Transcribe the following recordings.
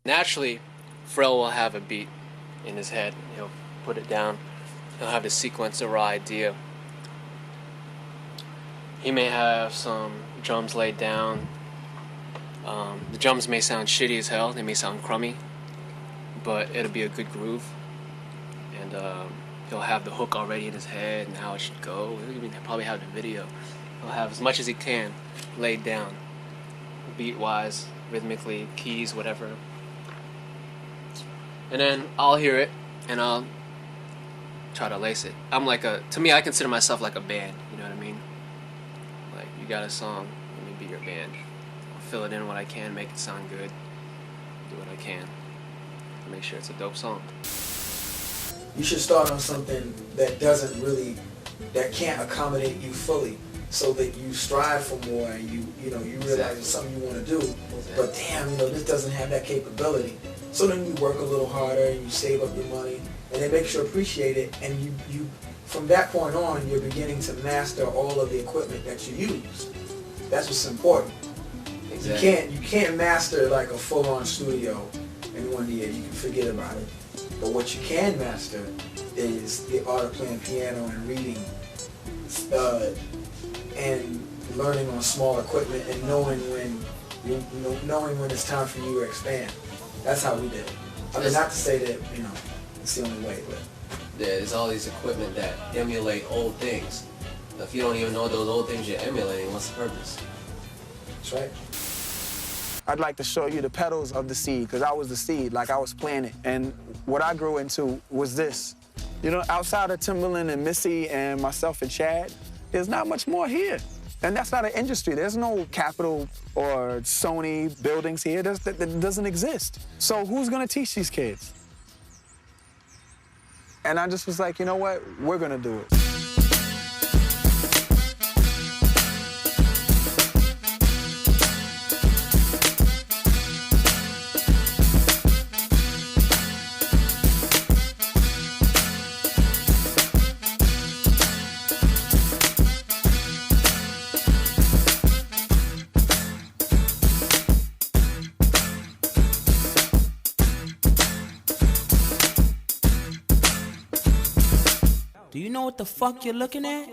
Naturally, Pharrell will have a beat in his head. He'll put it down. He'll have the sequence or idea. He may have some drums laid down. The drums may sound shitty as hell. They may sound crummy, but it'll be a good groove. And he'll have the hook already in his head and how it should go. He'll probably have the video. He'll have as much as he can laid down, beat-wise, rhythmically, keys, whatever. And then I'll hear it and I'll try to lace it. To me, I consider myself like a band. You know what I mean? Like, you got a song, let me be your band. I'll fill it in what I can, make it sound good, do what I can to make sure it's a dope song. You should start on something that that can't accommodate you fully, so that you strive for more and you realize it's something you want to do. But damn, this doesn't have that capability. So then you work a little harder and you save up your money, and it makes you appreciate it. And you from that point on, you're beginning to master all of the equipment that you use. That's what's important. Exactly. You can't master like a full-on studio in 1 year. You can forget about it. But what you can master is the art of playing piano and reading, and learning on small equipment and knowing when it's time for you to expand. That's how we did it. I mean, not to say that it's the only way, but there's all these equipment that emulate old things. If you don't even know those old things you're emulating, what's the purpose? That's right. I'd like to show you the petals of the seed, because I was the seed, like I was planted. And what I grew into was this. Outside of Timberland and Missy and myself and Chad, there's not much more here. And that's not an industry. There's no Capitol or Sony buildings here. That doesn't exist. So who's gonna teach these kids? And I just was like, you know what? We're gonna do it. Do you know what the fuck you're looking at?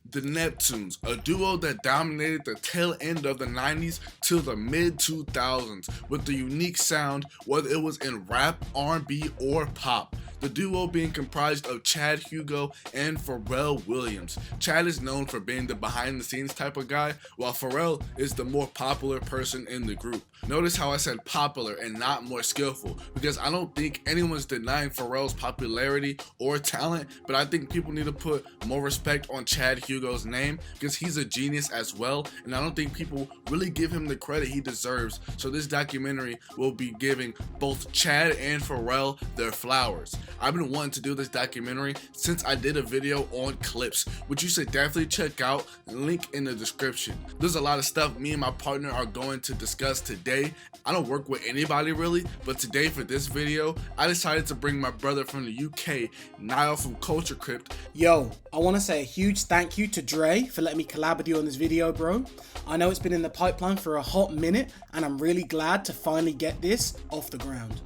The Neptunes, a duo that dominated the tail end of the 90s till the mid 2000s with a unique sound, whether it was in rap, R&B, or pop. The duo being comprised of Chad Hugo and Pharrell Williams. Chad is known for being the behind the scenes type of guy, while Pharrell is the more popular person in the group. Notice how I said popular and not more skillful, because I don't think anyone's denying Pharrell's popularity or talent, but I think people need to put more respect on Chad Hugo's name, because he's a genius as well, and I don't think people really give him the credit he deserves. So this documentary will be giving both Chad and Pharrell their flowers. I've been wanting to do this documentary since I did a video on clips, which you should definitely check out, link in the description. There's a lot of stuff me and my partner are going to discuss today. I don't work with anybody really, but today for this video, I decided to bring my brother from the UK, Niall from Chrque. Yo, I want to say a huge thank you to Dre for letting me collab with you on this video, bro. I know it's been in the pipeline for a hot minute, and I'm really glad to finally get this off the ground.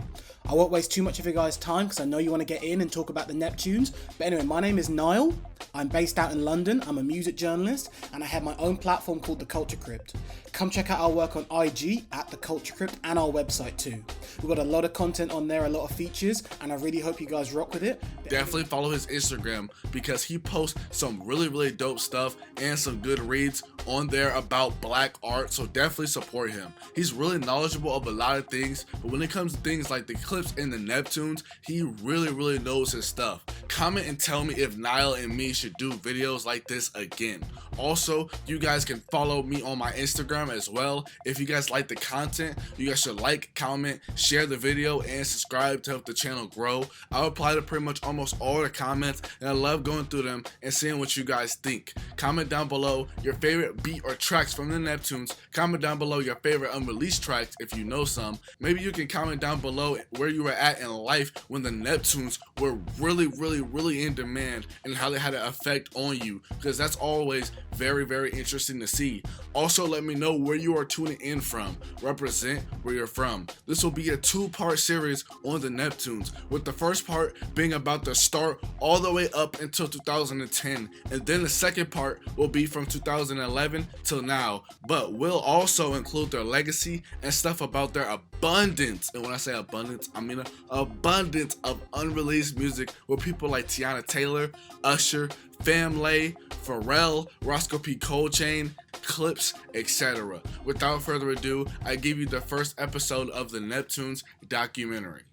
I won't waste too much of your guys' time because I know you want to get in and talk about the Neptunes. But anyway, my name is Niall. I'm based out in London. I'm a music journalist and I have my own platform called the Crypt. Come check out our work on IG at the Crypt and our website too. We've got a lot of content on there, a lot of features, and I really hope you guys rock with it. Definitely follow his Instagram because he posts some really dope stuff and some good reads on there about black art, so definitely support him. He's really knowledgeable of a lot of things, but when it comes to things like the clips in the Neptunes, he really knows his stuff. Comment and tell me if Niall and me he should do videos like this again. Also, you guys can follow me on my Instagram as well. If you guys like the content, you guys should like, comment, share the video, and subscribe to help the channel grow. I reply to pretty much almost all the comments, and I love going through them and seeing what you guys think. Comment down below your favorite beat or tracks from the Neptunes. Comment down below your favorite unreleased tracks if you know some. Maybe you can comment down below where you were at in life when the Neptunes were really in demand and how they had an effect on you, because that's always very interesting to see. Also, let me know where you are tuning in from. Represent where you're from. This will be a two-part series on the Neptunes, with the first part being about the start all the way up until 2010, and then the second part will be from 2011 till now, but will also include their legacy and stuff about their abundance. And when I say abundance, I mean an abundance of unreleased music with people like Teyana Taylor, Usher, Family, Pharrell, Roscoe P. Coltrane, Clips, etc. Without further ado, I give you the first episode of the Neptunes documentary.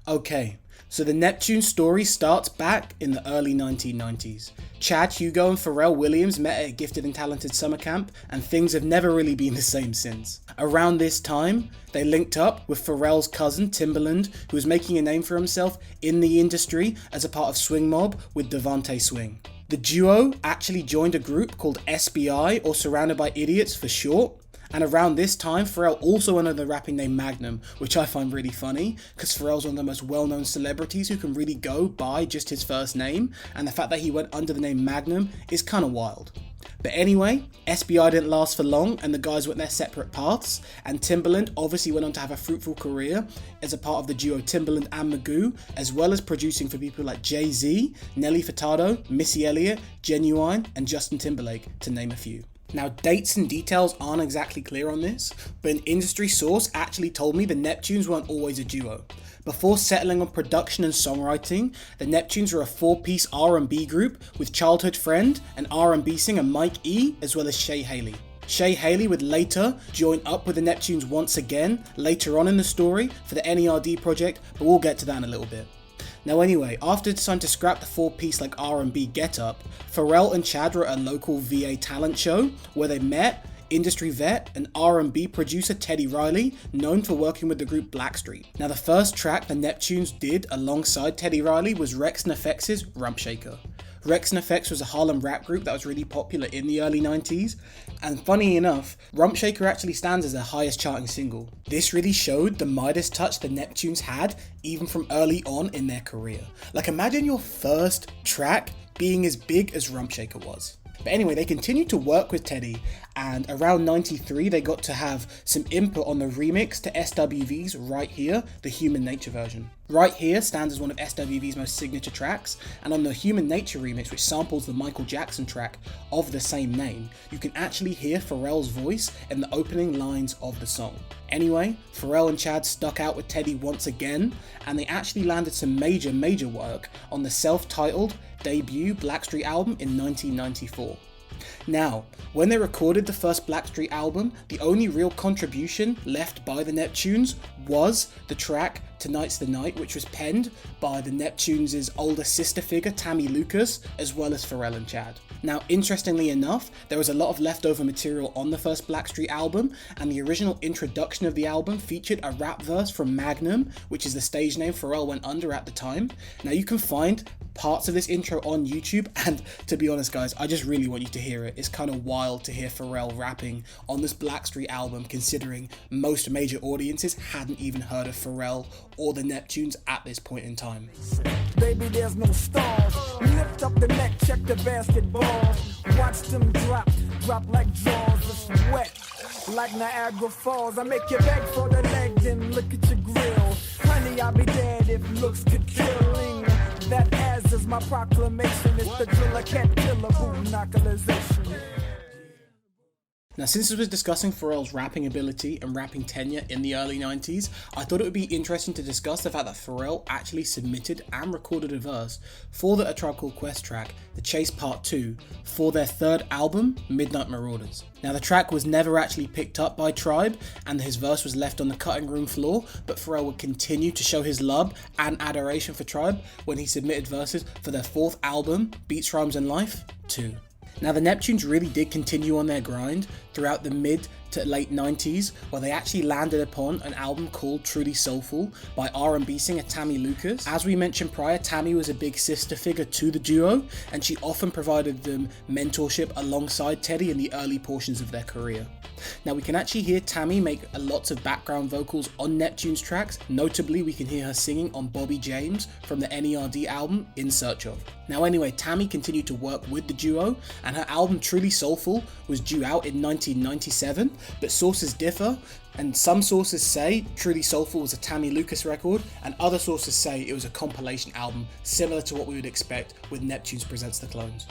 Okay, so the Neptune story starts back in the early 1990s. Chad, Hugo, and Pharrell Williams met at a gifted and talented summer camp, and things have never really been the same since. Around this time, they linked up with Pharrell's cousin Timbaland, who was making a name for himself in the industry as a part of Swing Mob with Devontae Swing. The duo actually joined a group called SBI, or Surrounded by Idiots for short. And around this time, Pharrell also went under the rapping name Magnum, which I find really funny, because Pharrell's one of the most well-known celebrities who can really go by just his first name, and the fact that he went under the name Magnum is kind of wild. But anyway, SBI didn't last for long, and the guys went their separate paths, and Timbaland obviously went on to have a fruitful career as a part of the duo Timbaland and Magoo, as well as producing for people like Jay-Z, Nelly Furtado, Missy Elliott, Genuine, and Justin Timberlake, to name a few. Now, dates and details aren't exactly clear on this, but an industry source actually told me the Neptunes weren't always a duo. Before settling on production and songwriting, the Neptunes were a 4-piece R&B group with childhood friend and R&B singer Mike E, as well as Shay Haley. Shay Haley would later join up with the Neptunes once again, later on in the story, for the N.e.r.d. project, but we'll get to that in a little bit. Now anyway, after deciding to scrap the 4-piece like R&B get-up, Pharrell and Chad were at a local VA talent show where they met industry vet and R&B producer Teddy Riley, known for working with the group Blackstreet. Now the first track the Neptunes did alongside Teddy Riley was Wreckx-n-Effect's Rump Shaker. Wreckx-n-Effect was a Harlem rap group that was really popular in the early 90s, and funny enough, Rump Shaker actually stands as their highest charting single. This really showed the Midas touch the Neptunes had even from early on in their career. Like, imagine your first track being as big as Rump Shaker was. But anyway, they continued to work with Teddy, and around 93 they got to have some input on the remix to SWV's Right Here, the Human Nature version. Right Here stands as one of SWV's most signature tracks, and on the Human Nature remix, which samples the Michael Jackson track of the same name, you can actually hear Pharrell's voice in the opening lines of the song. Anyway, Pharrell and Chad stuck out with Teddy once again, and they actually landed some major work on the self-titled debut Blackstreet album in 1994. Now, when they recorded the first Blackstreet album, the only real contribution left by the Neptunes was the track Tonight's the Night, which was penned by the Neptunes' older sister figure Tammy Lucas, as well as Pharrell and Chad. Now, interestingly enough, there was a lot of leftover material on the first Blackstreet album, and the original introduction of the album featured a rap verse from Magnum, which is the stage name Pharrell went under at the time. Now, you can find parts of this intro on YouTube, and to be honest guys, I just really want you to hear it. It's kind of wild to hear Pharrell rapping on this Blackstreet album, considering most major audiences hadn't even heard of Pharrell or the Neptunes at this point in time. Baby, there's no stars. Lift up the neck, check the basketball. Watch them drop like drawers. It's wet like Niagara Falls. I make you beg for the leg, then look at your grill. Honey, I'll be dead if looks could killing. That as is my proclamation. It's the driller, cat killer, boom, knockerization. Now, since we was discussing Pharrell's rapping ability and rapping tenure in the early 90s, I thought it would be interesting to discuss the fact that Pharrell actually submitted and recorded a verse for the A Tribe Called Quest track, The Chase Part 2, for their third album, Midnight Marauders. Now, the track was never actually picked up by Tribe, and his verse was left on the cutting room floor, but Pharrell would continue to show his love and adoration for Tribe when he submitted verses for their fourth album, Beats, Rhymes and Life 2. Now, the Neptunes really did continue on their grind throughout the mid to late 90s, where they actually landed upon an album called Truly Soulful by R&B singer Tammy Lucas. As we mentioned prior, Tammy was a big sister figure to the duo, and she often provided them mentorship alongside Teddy in the early portions of their career. Now, we can actually hear Tammy make lots of background vocals on Neptune's tracks. Notably, we can hear her singing on Bobby James from the N.e.r.d. album In Search Of. Now anyway, Tammy continued to work with the duo, and her album Truly Soulful was due out in 1997, but sources differ, and some sources say Truly Soulful was a Tammy Lucas record, and other sources say it was a compilation album similar to what we would expect with Neptunes Presents the Clones.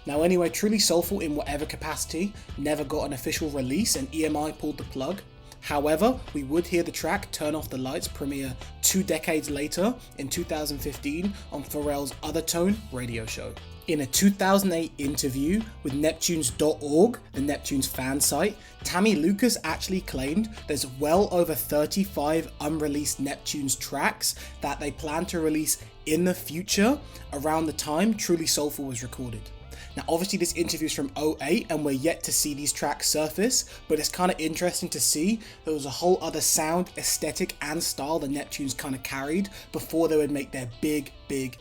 Now anyway, Truly Soulful, in whatever capacity, never got an official release, and EMI pulled the plug. However, we would hear the track Turn Off the Lights premiere 2 decades later in 2015 on Pharrell's Other Tone radio show. In a 2008 interview with Neptunes.org, the Neptunes fan site, Tammy Lucas actually claimed there's well over 35 unreleased Neptunes tracks that they plan to release in the future around the time Truly Soulful was recorded. Now obviously this interview is from 2008 and we're yet to see these tracks surface, but it's kind of interesting to see there was a whole other sound, aesthetic and style the Neptunes kind of carried before they would make their big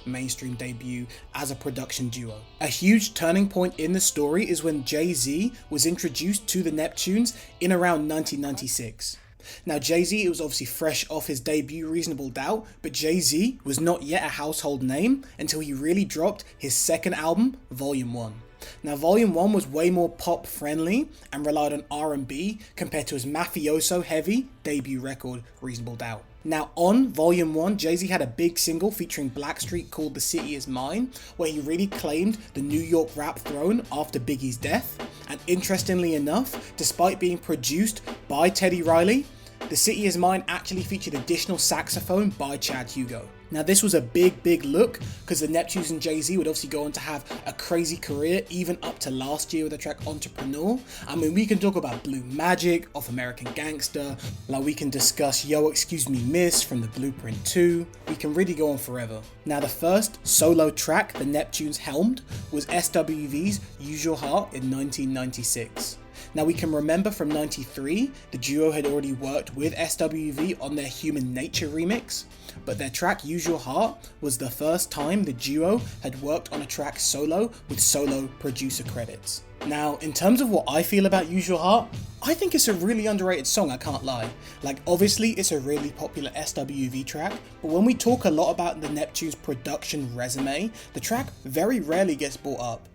mainstream debut as a production duo. A huge turning point in the story is when Jay-Z was introduced to the Neptunes in around 1996. Now Jay-Z was obviously fresh off his debut Reasonable Doubt, but Jay-Z was not yet a household name until he really dropped his second album, Volume 1. Now Volume 1 was way more pop friendly and relied on R&B compared to his mafioso heavy debut record, Reasonable Doubt. Now on Volume 1, Jay-Z had a big single featuring Blackstreet called The City Is Mine, where he really claimed the New York rap throne after Biggie's death. And interestingly enough, despite being produced by Teddy Riley, The City Is Mine actually featured additional saxophone by Chad Hugo. Now this was a big look because the Neptunes and Jay-Z would obviously go on to have a crazy career even up to last year with the track Entrepreneur. I mean, we can talk about Blue Magic off American Gangster, like we can discuss Yo Excuse Me Miss from the Blueprint 2, we can really go on forever. Now the first solo track the Neptunes helmed was SWV's Use Your Heart in 1996. Now we can remember from 93, the duo had already worked with SWV on their Human Nature remix, but their track Use Your Heart was the first time the duo had worked on a track solo with solo producer credits. Now, in terms of what I feel about Use Your Heart, I think it's a really underrated song, I can't lie. Like, obviously it's a really popular SWV track, but when we talk a lot about the Neptunes production resume, the track very rarely gets brought up.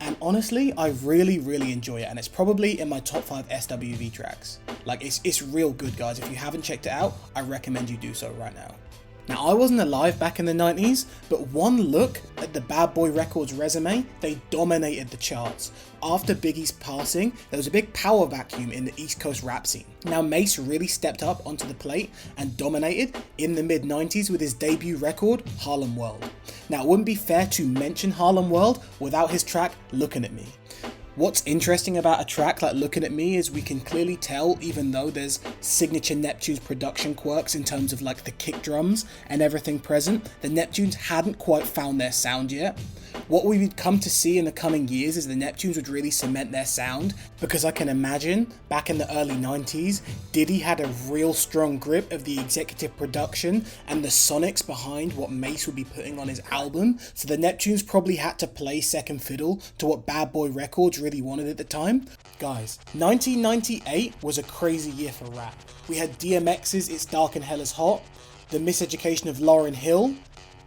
And honestly, I really enjoy it, and it's probably in my top 5 SWV tracks. Like, it's real good, guys. If you haven't checked it out, I recommend you do so right now. Now, I wasn't alive back in the 90s, but one look at the Bad Boy Records resume, they dominated the charts. After Biggie's passing, there was a big power vacuum in the East Coast rap scene. Now, Mase really stepped up onto the plate and dominated in the mid-90s with his debut record, Harlem World. Now, it wouldn't be fair to mention Harlem World without his track, Looking at Me. What's interesting about a track like Looking at Me is we can clearly tell, even though there's signature Neptunes production quirks in terms of like the kick drums and everything present, the Neptunes hadn't quite found their sound yet. What we would come to see in the coming years is the Neptunes would really cement their sound, because I can imagine back in the early 90s, Diddy had a real strong grip of the executive production and the sonics behind what Mase would be putting on his album, so the Neptunes probably had to play second fiddle to what Bad Boy Records really wanted at the time. Guys, 1998 was a crazy year for rap. We had DMX's It's Dark and Hell is Hot, The Miseducation of Lauryn Hill,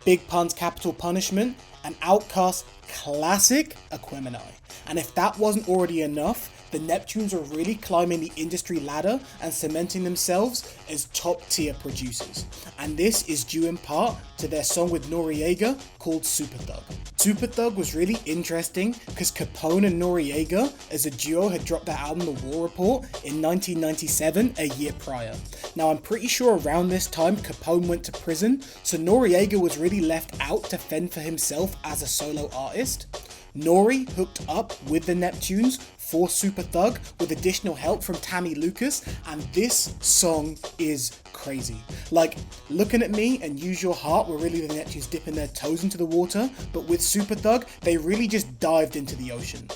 Big Pun's Capital Punishment, and Outkast's classic Aquemini. And if that wasn't already enough, the Neptunes were really climbing the industry ladder and cementing themselves as top tier producers. And this is due in part to their song with Noreaga called Super Thug. Super Thug was really interesting because Capone and Noreaga as a duo had dropped their album The War Report in 1997, a year prior. Now I'm pretty sure around this time Capone went to prison, so Noreaga was really left out to fend for himself as a solo artist. Nori hooked up with the Neptunes for Super Thug with additional help from Tammy Lucas, and this song is crazy. Like, Looking at Me and Use Your Heart were really the Neptunes dipping their toes into the water, but with Super Thug, they really just dived into the ocean.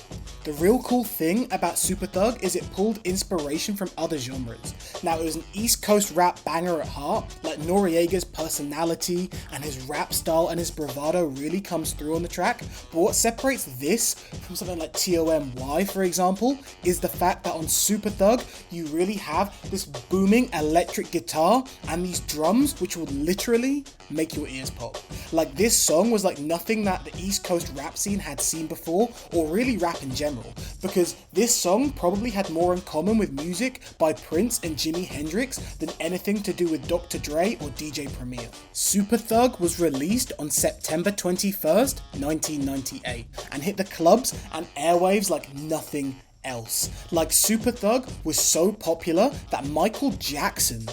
The real cool thing about Super Thug is it pulled inspiration from other genres. Now, it was an East Coast rap banger at heart, like Noreaga's personality and his rap style and his bravado really comes through on the track, but what separates this from something like T.O.M.Y, for example, is the fact that on Super Thug, you really have this booming electric guitar and these drums which will literally make your ears pop. Like, this song was like nothing that the East Coast rap scene had seen before, or really rap in general, because this song probably had more in common with music by Prince and Jimi Hendrix than anything to do with Dr. Dre or DJ Premier. Super Thug was released on September 21st, 1998, and hit the clubs and airwaves like nothing else. Like, Super Thug was so popular that Michael Jackson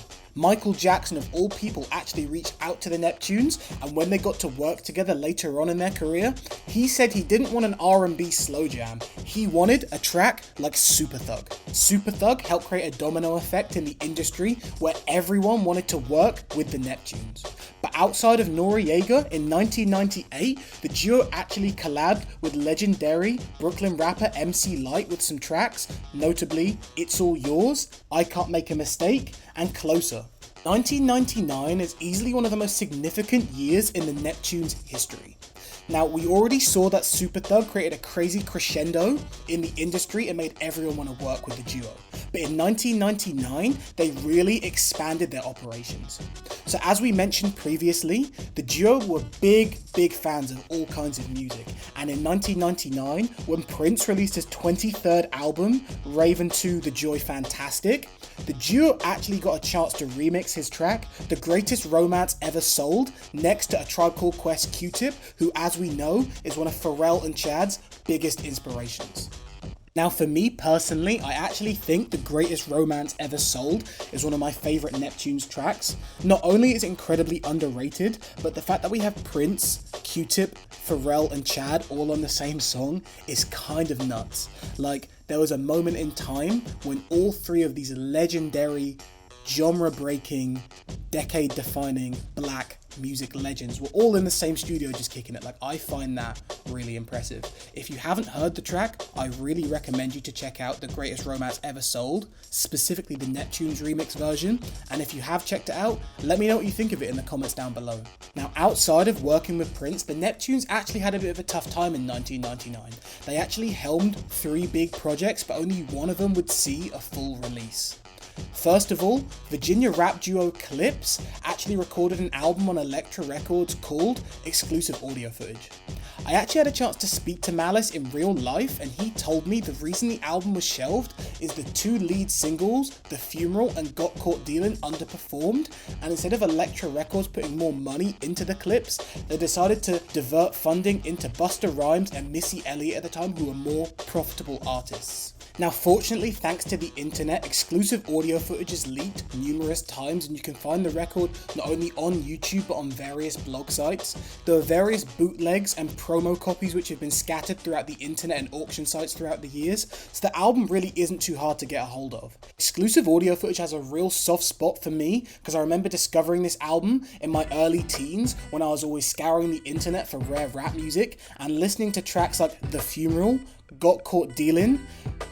of all people actually reached out to the Neptunes, and when they got to work together later on in their career, he said he didn't want an R&B slow jam, he wanted a track like Super Thug. Super Thug helped create a domino effect in the industry where everyone wanted to work with the Neptunes. But outside of Noreaga, in 1998, the duo actually collabed with legendary Brooklyn rapper MC Lyte with some tracks, notably It's All Yours, I Can't Make a Mistake, and Closer. 1999 is easily one of the most significant years in the Neptunes' history. Now, we already saw that Super Thug created a crazy crescendo in the industry and made everyone want to work with the duo. But in 1999, they really expanded their operations. So as we mentioned previously, the duo were big fans of all kinds of music. And in 1999, when Prince released his 23rd album, Raven 2 The Joy Fantastic, the duo actually got a chance to remix his track, The Greatest Romance Ever Sold, next to A Tribe Called Quest Q-Tip, who, as we know, is one of Pharrell and Chad's biggest inspirations. Now, for me personally, I actually think The Greatest Romance Ever Sold is one of my favourite Neptunes tracks. Not only is it incredibly underrated, but the fact that we have Prince, Q-Tip, Pharrell and Chad all on the same song is kind of nuts. Like, there was a moment in time when all three of these legendary, genre-breaking, decade-defining black music legends were all in the same studio just kicking it. Like, I find that really impressive. If you haven't heard the track, I really recommend you to check out The Greatest Romance Ever Sold, specifically the Neptunes remix version, and if you have checked it out, let me know what you think of it in the comments down below. Now, outside of working with Prince, the Neptunes actually had a bit of a tough time in 1999. They actually helmed 3 big projects, but only one of them would see a full release. First of all, Virginia rap duo Clips actually recorded an album on Elektra Records called Exclusive Audio Footage. I actually had a chance to speak to Malice in real life, and he told me the reason the album was shelved is the 2 lead singles, The Funeral and Got Caught Dealin', underperformed, and instead of Elektra Records putting more money into the clips, they decided to divert funding into Busta Rhymes and Missy Elliott at the time, who were more profitable artists. Now, fortunately, thanks to the internet, exclusive audio footage is leaked numerous times, and you can find the record not only on YouTube but on various blog sites. There are various bootlegs and promo copies which have been scattered throughout the internet and auction sites throughout the years, so the album really isn't too hard to get a hold of. Exclusive audio footage has a real soft spot for me because I remember discovering this album in my early teens when I was always scouring the internet for rare rap music and listening to tracks like The Funeral, Got Caught Dealin',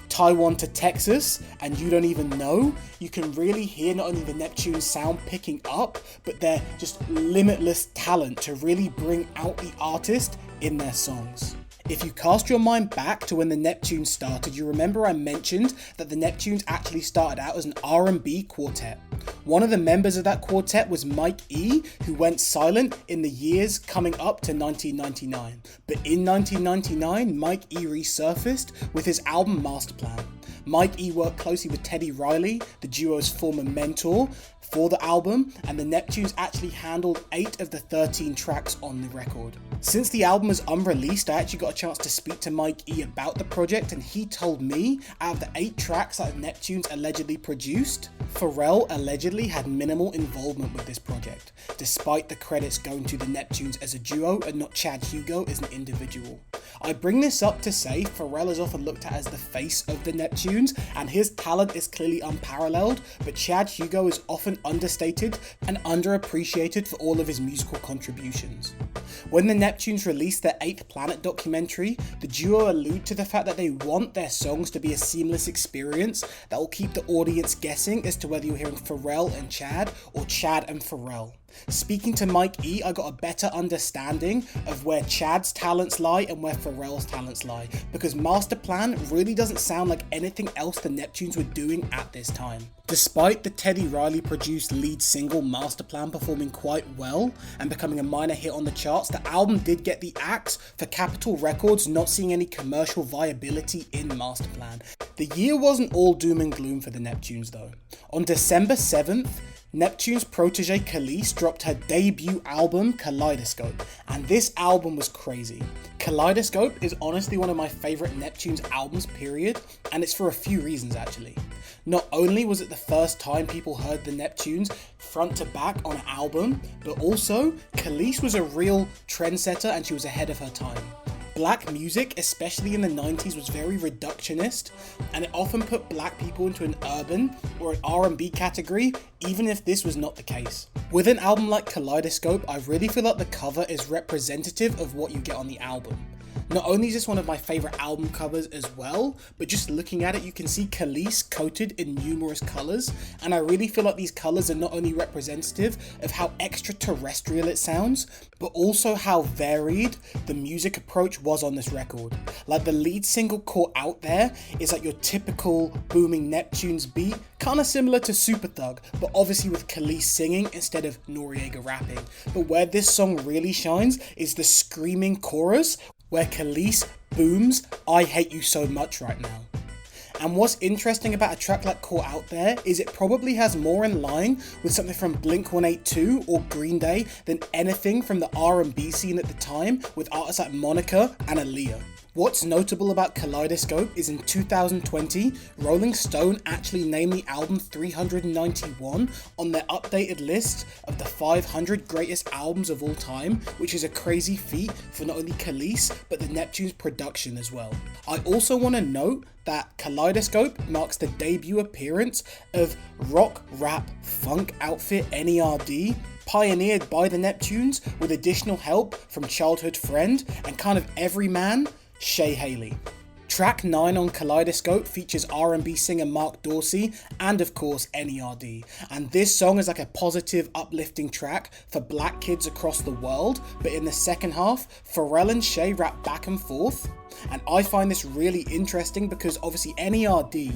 Taiwan to Texas, and You Don't Even Know. You can really hear not only the Neptunes sound picking up, but their just limitless talent to really bring out the artist in their songs. If you cast your mind back to when the Neptunes started, you remember I mentioned that the Neptunes actually started out as an R&B quartet. One of the members of that quartet was Mike E, who went silent in the years coming up to 1999. But in 1999, Mike E resurfaced with his album Master Plan. Mike E worked closely with Teddy Riley, the duo's former mentor, for the album, and the Neptunes actually handled 8 of the 13 tracks on the record. Since the album was unreleased, I actually got a chance to speak to Mike E about the project, and he told me out of the 8 tracks that Neptunes allegedly produced, Pharrell allegedly had minimal involvement with this project, despite the credits going to the Neptunes as a duo and not Chad Hugo as an individual. I bring this up to say Pharrell is often looked at as the face of the Neptunes, and his talent is clearly unparalleled, but Chad Hugo is often understated and underappreciated for all of his musical contributions. When the Neptunes released their 8th Planet documentary, the duo allude to the fact that they want their songs to be a seamless experience that will keep the audience guessing as to whether you're hearing Pharrell and Chad or Chad and Pharrell. Speaking to Mike E, I got a better understanding of where Chad's talents lie and where Pharrell's talents lie, because Master Plan really doesn't sound like anything else the Neptunes were doing at this time. Despite the Teddy Riley produced lead single Master Plan performing quite well and becoming a minor hit on the charts, the album did get the axe for Capitol Records not seeing any commercial viability in Master Plan. The year wasn't all doom and gloom for the Neptunes though. On December 7th, Neptune's protege Khalees dropped her debut album Kaleidoscope, and this album was crazy. Kaleidoscope is honestly one of my favourite Neptunes albums period, and it's for a few reasons actually. Not only was it the first time people heard the Neptunes front to back on an album, but also Khalees was a real trendsetter and she was ahead of her time. Black music, especially in the 90s, was very reductionist, and it often put black people into an urban or an R&B category, even if this was not the case. With an album like Kaleidoscope, I really feel like the cover is representative of what you get on the album. Not only is this one of my favourite album covers as well, but just looking at it you can see Khalees coated in numerous colours, and I really feel like these colours are not only representative of how extraterrestrial it sounds, but also how varied the music approach was on this record. Like the lead single Caught Out There is like your typical booming Neptunes beat, kinda similar to Super Thug, but obviously with Khalees singing instead of Noriega rapping. But where this song really shines is the screaming chorus, where Khalees booms, "I hate you so much" right now. And what's interesting about a track like Caught Out There is it probably has more in line with something from Blink-182 or Green Day than anything from the R&B scene at the time, with artists like Monica and Aaliyah. What's notable about Kaleidoscope is in 2020, Rolling Stone actually named the album 391 on their updated list of the 500 greatest albums of all time, which is a crazy feat for not only Khalees, but the Neptunes production as well. I also want to note that Kaleidoscope marks the debut appearance of rock, rap, funk outfit N.e.r.d, pioneered by the Neptunes with additional help from childhood friend and kind of everyman, Shay Haley. Track 9 on Kaleidoscope features R&B singer Mark Dorsey and of course N.e.r.d, and this song is like a positive, uplifting track for black kids across the world, but in the second half, Pharrell and Shay rap back and forth, and I find this really interesting because obviously N.e.r.d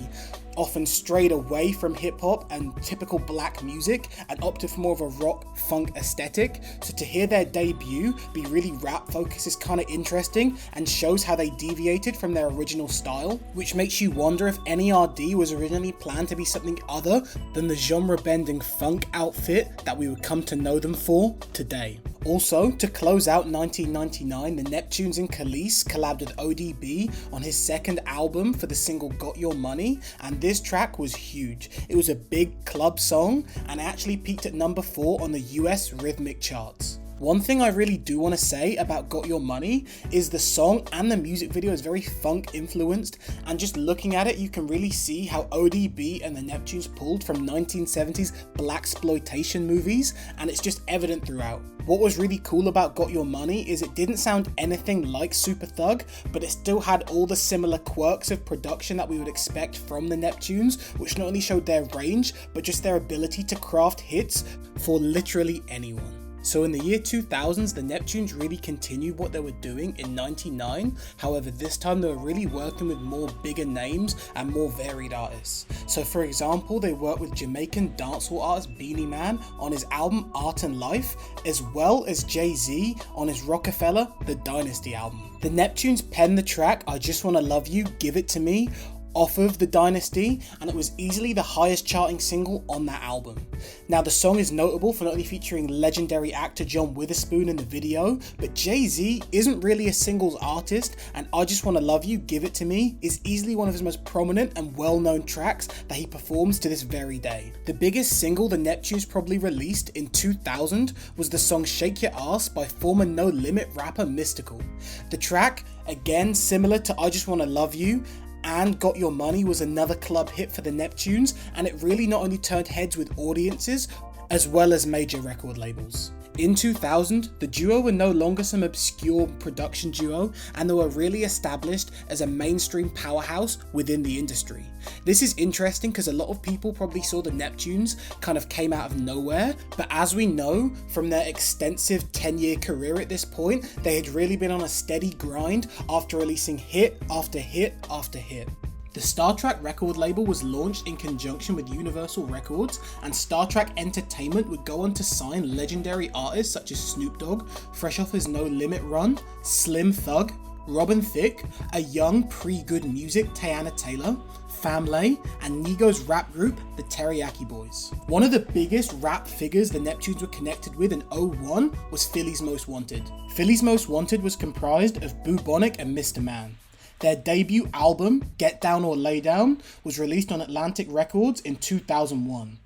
often strayed away from hip-hop and typical black music and opted for more of a rock funk aesthetic, so to hear their debut be really rap focused is kind of interesting and shows how they deviated from their original style, which makes you wonder if N.e.r.d was originally planned to be something other than the genre-bending funk outfit that we would come to know them for today. Also, to close out 1999, the Neptunes and Khalees collabed with ODB on his second album for the single Got Your Money, and this track was huge. It was a big club song and actually peaked at number 4 on the US rhythmic charts. One thing I really do want to say about Got Your Money is the song and the music video is very funk influenced, and just looking at it you can really see how ODB and the Neptunes pulled from 1970s blaxploitation movies, and it's just evident throughout. What was really cool about Got Your Money is it didn't sound anything like Super Thug, but it still had all the similar quirks of production that we would expect from the Neptunes, which not only showed their range, but just their ability to craft hits for literally anyone. So in the year 2000s, the Neptunes really continued what they were doing in 99, however this time they were really working with more bigger names and more varied artists. So for example, they worked with Jamaican dancehall artist Beanie Man on his album Art and Life, as well as Jay-Z on his Rockefeller The Dynasty album. The Neptunes penned the track I Just Wanna Love You, Give It To Me off of The Dynasty, and it was easily the highest charting single on that album. Now the song is notable for not only featuring legendary actor John Witherspoon in the video, but Jay-Z isn't really a singles artist, and I Just Wanna Love You, Give It To Me is easily one of his most prominent and well-known tracks that he performs to this very day. The biggest single the Neptunes probably released in 2000 was the song Shake Your Ass by former No Limit rapper Mystical. The track, again similar to I Just Wanna Love You and Got Your Money, was another club hit for the Neptunes, and it really not only turned heads with audiences as well as major record labels. In 2000, the duo were no longer some obscure production duo, and they were really established as a mainstream powerhouse within the industry. This is interesting because a lot of people probably saw the Neptunes kind of came out of nowhere, but as we know from their extensive 10-year career at this point, they had really been on a steady grind after releasing hit after hit after hit. The Star Trak record label was launched in conjunction with Universal Records, and Star Trak Entertainment would go on to sign legendary artists such as Snoop Dogg, fresh off his No Limit run, Slim Thug, Robin Thicke, a young pre-Good Music Teyana Taylor, Famlay, and Nigo's rap group, the Teriyaki Boys. One of the biggest rap figures the Neptunes were connected with in 2001 was Philly's Most Wanted. Philly's Most Wanted was comprised of Bubonic and Mr. Man. Their debut album, Get Down or Lay Down, was released on Atlantic Records in 2001.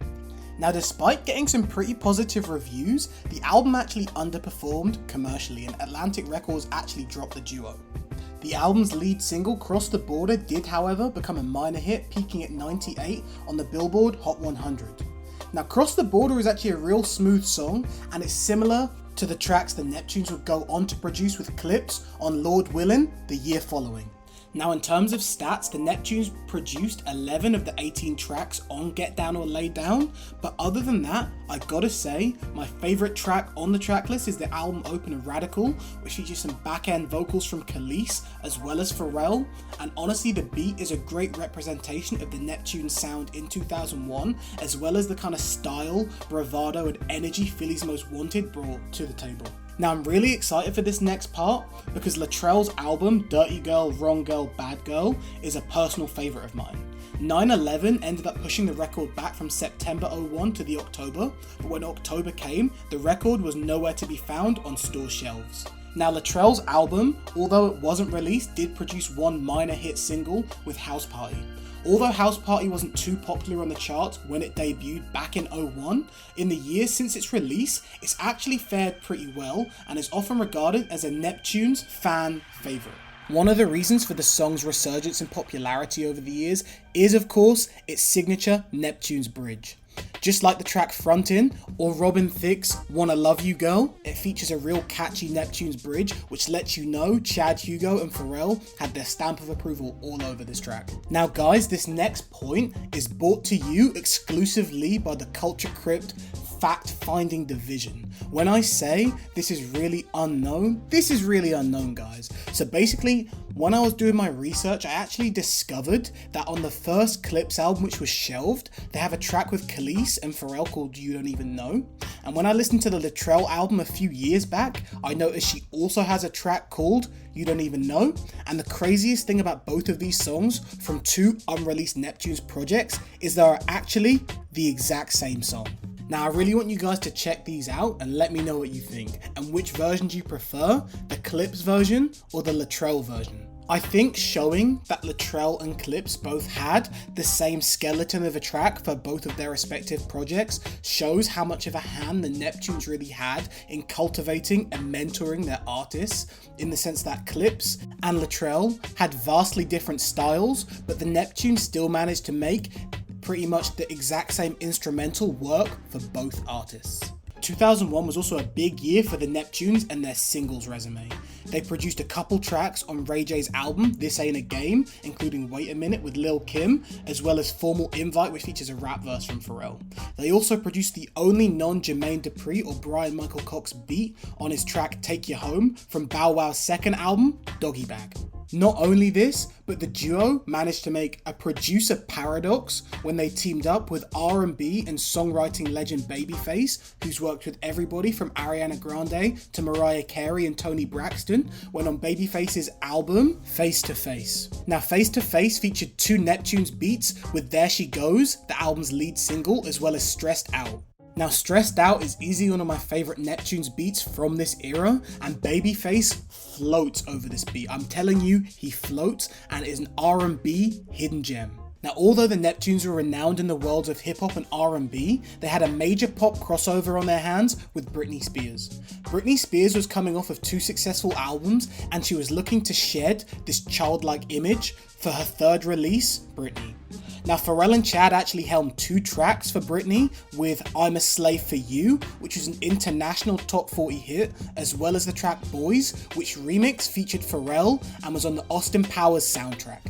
Now, despite getting some pretty positive reviews, the album actually underperformed commercially, and Atlantic Records actually dropped the duo. The album's lead single, Cross the Border, did however become a minor hit, peaking at 98 on the Billboard Hot 100. Now, Cross the Border is actually a real smooth song, and it's similar to the tracks the Neptunes would go on to produce with Clips on Lord Willin' the year following. Now, in terms of stats, the Neptunes produced 11 of the 18 tracks on Get Down or Lay Down, but other than that, I gotta say, my favourite track on the tracklist is the album opener Radical, which features some back-end vocals from Khalees as well as Pharrell, and honestly the beat is a great representation of the Neptunes sound in 2001, as well as the kind of style, bravado and energy Philly's Most Wanted brought to the table. Now, I'm really excited for this next part because Latrell's album Dirty Girl, Wrong Girl, Bad Girl is a personal favourite of mine. 9/11 ended up pushing the record back from September 01 to the October, but when October came, the record was nowhere to be found on store shelves. Now, Latrell's album, although it wasn't released, did produce one minor hit single with House Party. Although House Party wasn't too popular on the charts when it debuted back in 01, in the years since its release, it's actually fared pretty well and is often regarded as a Neptunes fan favourite. One of the reasons for the song's resurgence in popularity over the years is, of course, its signature Neptunes bridge. Just like the track Frontin' or Robin Thicke's Wanna Love You Girl, it features a real catchy Neptunes bridge which lets you know Chad, Hugo and Pharrell had their stamp of approval all over this track. Now guys, this next point is brought to you exclusively by the chrque fact-finding division. When I say this is really unknown, this is really unknown, guys. So basically, when I was doing my research, I actually discovered that on the first Clips album, which was shelved, they have a track with Khalees and Pharrell called You Don't Even Know. And when I listened to the Latrell album a few years back, I noticed she also has a track called You Don't Even Know. And the craziest thing about both of these songs from two unreleased Neptunes projects is they are actually the exact same song. Now, I really want you guys to check these out and let me know what you think, and which version do you prefer, the Clips version or the Latrell version. I think showing that Latrell and Clips both had the same skeleton of a track for both of their respective projects shows how much of a hand the Neptunes really had in cultivating and mentoring their artists, in the sense that Clips and Latrell had vastly different styles, but the Neptunes still managed to make pretty much the exact same instrumental work for both artists. 2001 was also a big year for the Neptunes and their singles resume. They produced a couple tracks on Ray J's album This Ain't a Game, including Wait a Minute with Lil Kim, as well as Formal Invite, which features a rap verse from Pharrell. They also produced the only non-Jermaine Dupri or Brian Michael Cox beat on his track Take You Home from Bow Wow's second album, Doggy Bag. Not only this, but the duo managed to make a producer paradox when they teamed up with R&B and songwriting legend Babyface, who's worked with everybody from Ariana Grande to Mariah Carey and Toni Braxton, Curation went on Babyface's album Face to Face. Now Face to Face featured 2 Neptunes beats with There She Goes, the album's lead single, as well as Stressed Out. Now Stressed Out is easily one of my favourite Neptunes beats from this era, and Babyface floats over this beat. I'm telling you, he floats, and it is an R&B hidden gem. Now, although the Neptunes were renowned in the worlds of hip-hop and R&B, they had a major pop crossover on their hands with Britney Spears. Britney Spears was coming off of 2 successful albums, and she was looking to shed this childlike image for her 3rd release, Britney. Now, Pharrell and Chad actually helmed 2 tracks for Britney with I'm a Slave for You, which was an international top 40 hit, as well as the track Boys, which remix featured Pharrell and was on the Austin Powers soundtrack.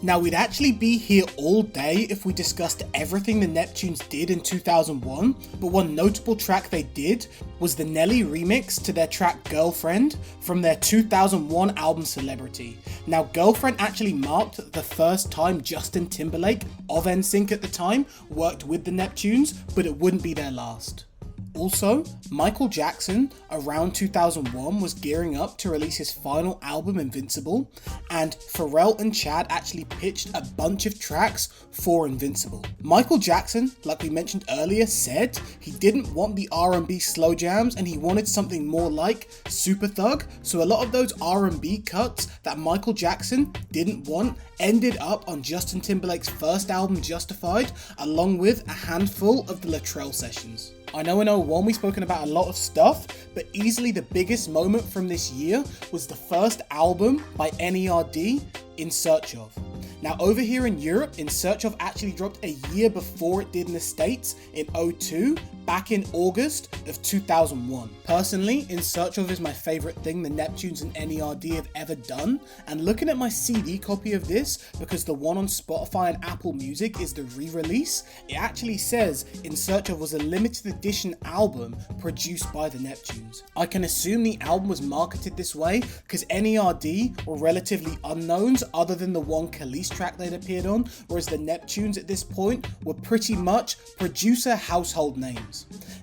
Now, we'd actually be here all day if we discussed everything the Neptunes did in 2001, but one notable track they did was the Nelly remix to their track Girlfriend from their 2001 album Celebrity. Now, Girlfriend actually marked the first time Justin Timberlake, of NSYNC at the time, worked with the Neptunes, but it wouldn't be their last. Also, Michael Jackson, around 2001, was gearing up to release his final album, Invincible, and Pharrell and Chad actually pitched a bunch of tracks for Invincible. Michael Jackson, like we mentioned earlier, said he didn't want the R&B slow jams and he wanted something more like Super Thug, so a lot of those R&B cuts that Michael Jackson didn't want ended up on Justin Timberlake's first album, Justified, along with a handful of the Latrell sessions. I know in 01 we've spoken about a lot of stuff, but easily the biggest moment from this year was the first album by n.e.r.d, In Search Of. Now over here in Europe, In Search Of actually dropped a year before it did in the States in 02, back in August of 2001. Personally, In Search Of is my favourite thing the Neptunes and n.e.r.d have ever done, and looking at my CD copy of this, because the one on Spotify and Apple Music is the re-release, it actually says In Search Of was a limited edition album produced by the Neptunes. I can assume the album was marketed this way because n.e.r.d were relatively unknowns other than the one Khalees track they'd appeared on, whereas the Neptunes at this point were pretty much producer household names.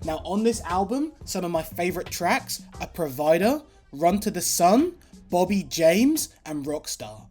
Now on this album, some of my favourite tracks are Provider, Run to the Sun, Bobby James, and Rockstar.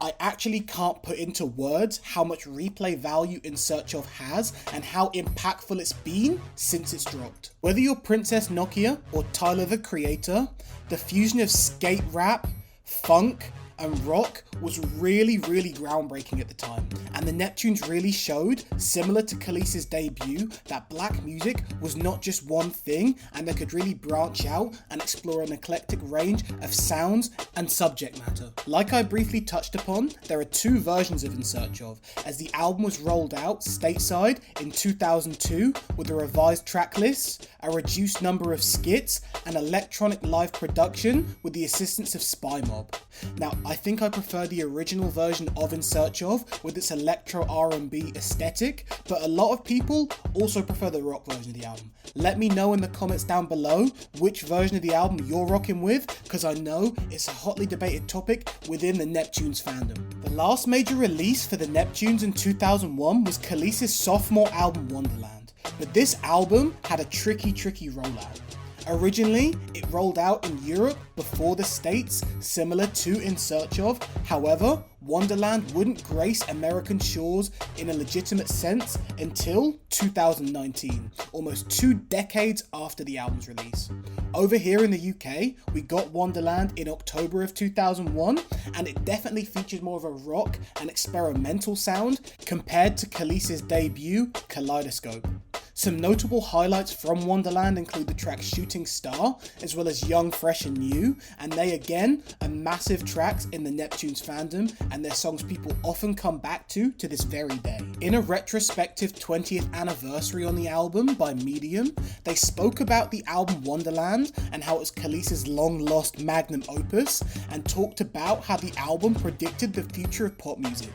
I actually can't put into words how much replay value In Search Of has and how impactful it's been since it's dropped. Whether you're Princess Nokia or Tyler the Creator, the fusion of skate rap, funk, and rock was really groundbreaking at the time, and the Neptunes really showed, similar to Khalees's debut, that black music was not just one thing and they could really branch out and explore an eclectic range of sounds and subject matter. Like I briefly touched upon, there are 2 versions of In Search Of, as the album was rolled out stateside in 2002 with a revised track list, a reduced number of skits, and electronic live production with the assistance of Spy Mob. Now, I think I prefer the original version of In Search Of with its electro R&B aesthetic, but a lot of people also prefer the rock version of the album. Let me know in the comments down below which version of the album you're rocking with, because I know it's a hotly debated topic within the Neptunes fandom. The last major release for the Neptunes in 2001 was Khalees's sophomore album Wonderland, but this album had a tricky rollout. Originally, it rolled out in Europe before the States, similar to In Search Of. However, Wonderland wouldn't grace American shores in a legitimate sense until 2019, almost 2 decades after the album's release. Over here in the UK, we got Wonderland in October of 2001, and it definitely featured more of a rock and experimental sound compared to Khalees's debut, Kaleidoscope. Some notable highlights from Wonderland include the track Shooting Star, as well as Young, Fresh and New, and they again are massive tracks in the Neptunes fandom, and they're songs people often come back to this very day. In a retrospective 20th anniversary on the album by Medium, they spoke about the album Wonderland and how it was Khalees's long-lost magnum opus, and talked about how the album predicted the future of pop music.